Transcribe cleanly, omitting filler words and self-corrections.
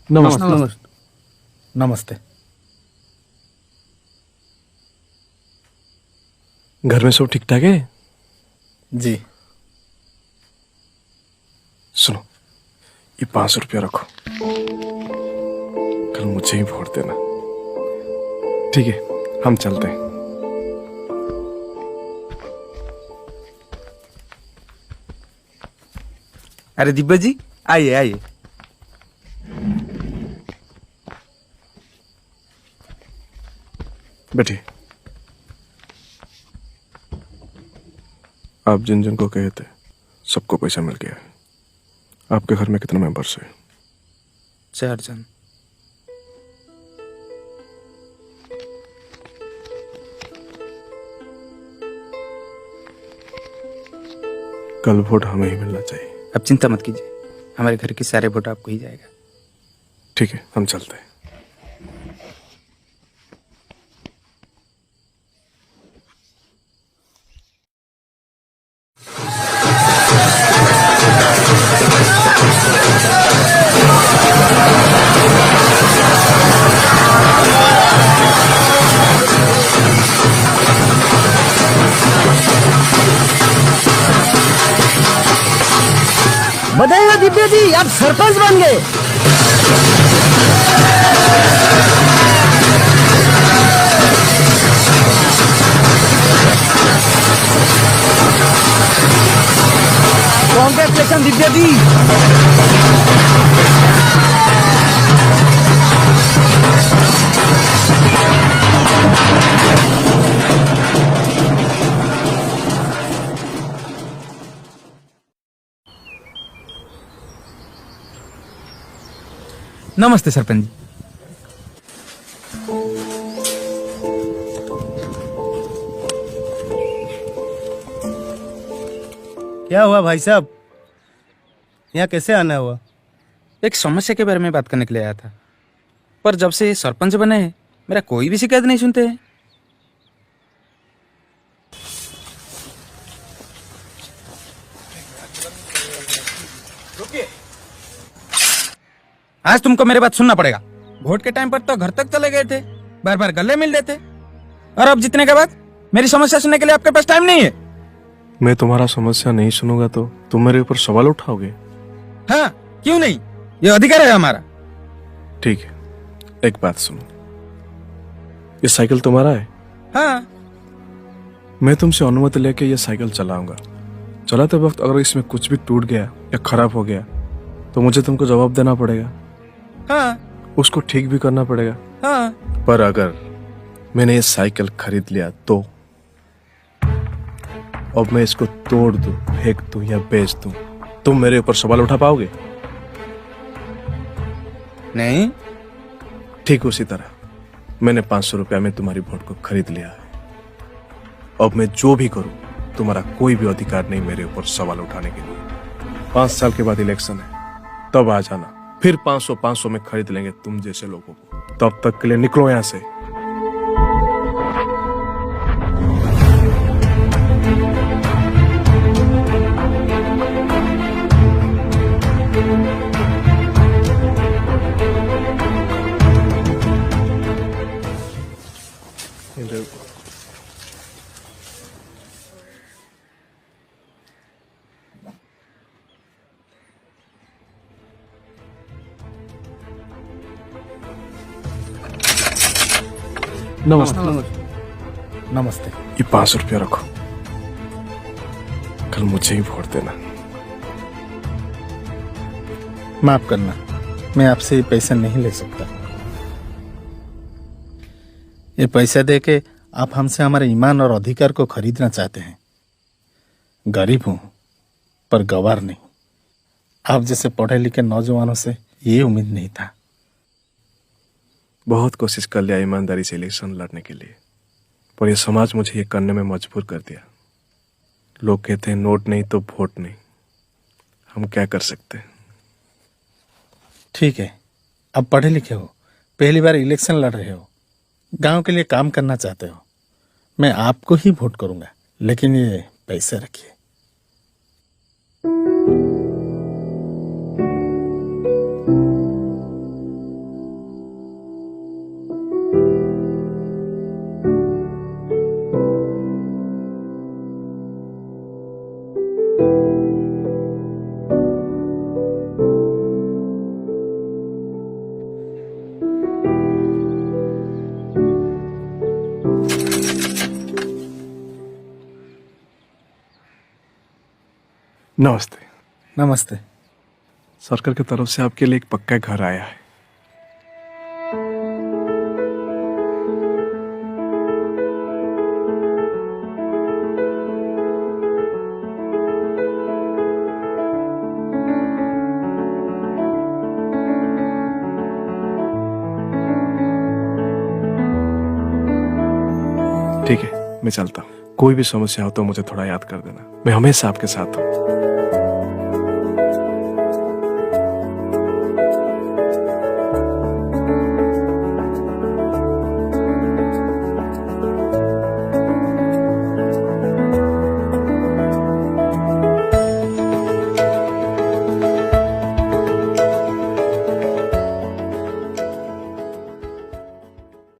नमस्ते। नमस्ते। नमस्ते। घर में सब ठीक ठाक है? जी। सुनो, ये 500 रुपया रखो, कल मुझे ही वोट देना। ठीक है, हम चलते हैं। अरे दिब्या जी, आइए आइए। बैठिए। आप जिन जिन को कहे थे सबको पैसा मिल गया है। आपके घर में कितने मेंबर्स हैं? 4 जन। कल वोट हमें ही मिलना चाहिए। अब चिंता मत कीजिए, हमारे घर के सारे वोट आपको ही जाएगा। ठीक है, हम चलते हैं। बधाई हो दिव्या जी, आप सरपंच बन गए। कांग्रेचुलेशन दिव्या जी। नमस्ते सरपंच जी। क्या हुआ भाई साहब, यहाँ कैसे आना हुआ? एक समस्या के बारे में बात करने के लिए आया था, पर जब से ये सरपंच बने हैं मेरा कोई भी शिकायत नहीं सुनते हैं। आज तुमको मेरी बात सुनना पड़ेगा। वोट के टाइम पर तो घर तक चले गए थे, बार बार गले मिल रहे थे, और अब जीतने के बाद मेरी समस्या सुनने के लिए आपके पास टाइम नहीं है। मैं तुम्हारा समस्या नहीं सुनूंगा तो तुम मेरे ऊपर सवाल उठाओगे? हाँ, क्यों नहीं, ये अधिकार है हमारा। ठीक है, एक बात सुनो, ये साइकिल तुम्हारा है? हाँ। मैं तुमसे अनुमति लेके ये साइकिल चलाऊंगा। चलाते वक्त अगर इसमें कुछ भी टूट गया या खराब हो गया तो मुझे तुमको जवाब देना पड़ेगा। हाँ। उसको ठीक भी करना पड़ेगा। हाँ। पर अगर मैंने ये साइकिल खरीद लिया तो अब मैं इसको तोड़ दूं, फेंक दूं या बेच दूं, तुम मेरे ऊपर सवाल उठा पाओगे? नहीं। ठीक उसी तरह मैंने 500 रुपया में तुम्हारी वोट को खरीद लिया है। अब मैं जो भी करूं तुम्हारा कोई भी अधिकार नहीं मेरे ऊपर सवाल उठाने के लिए। 5 साल के बाद इलेक्शन है, तब आ जाना, फिर 500 में खरीद लेंगे तुम जैसे लोगों को। तब तक के लिए निकलो यहां से। नमस्ते। नमस्ते। ये 500 रुपया रखो, कल मुझे ही वोट देना। माफ करना, मैं आपसे ये पैसा नहीं ले सकता। ये पैसा देके आप हमसे हमारे ईमान और अधिकार को खरीदना चाहते हैं। गरीब हूं पर गवार नहीं। आप जैसे पढ़े लिखे नौजवानों से ये उम्मीद नहीं था। बहुत कोशिश कर लिया ईमानदारी से इलेक्शन लड़ने के लिए, पर यह समाज मुझे ये करने में मजबूर कर दिया। लोग कहते हैं नोट नहीं तो वोट नहीं। हम क्या कर सकते हैं? ठीक है, अब पढ़े लिखे हो, पहली बार इलेक्शन लड़ रहे हो, गांव के लिए काम करना चाहते हो। मैं आपको ही वोट करूंगा, लेकिन ये पैसे रखिए। नमस्ते। नमस्ते। सरकार की तरफ से आपके लिए एक पक्का घर आया है। ठीक है, मैं चलता हूँ। कोई भी समस्या हो तो मुझे थोड़ा याद कर देना, मैं हमेशा आपके साथ हूँ।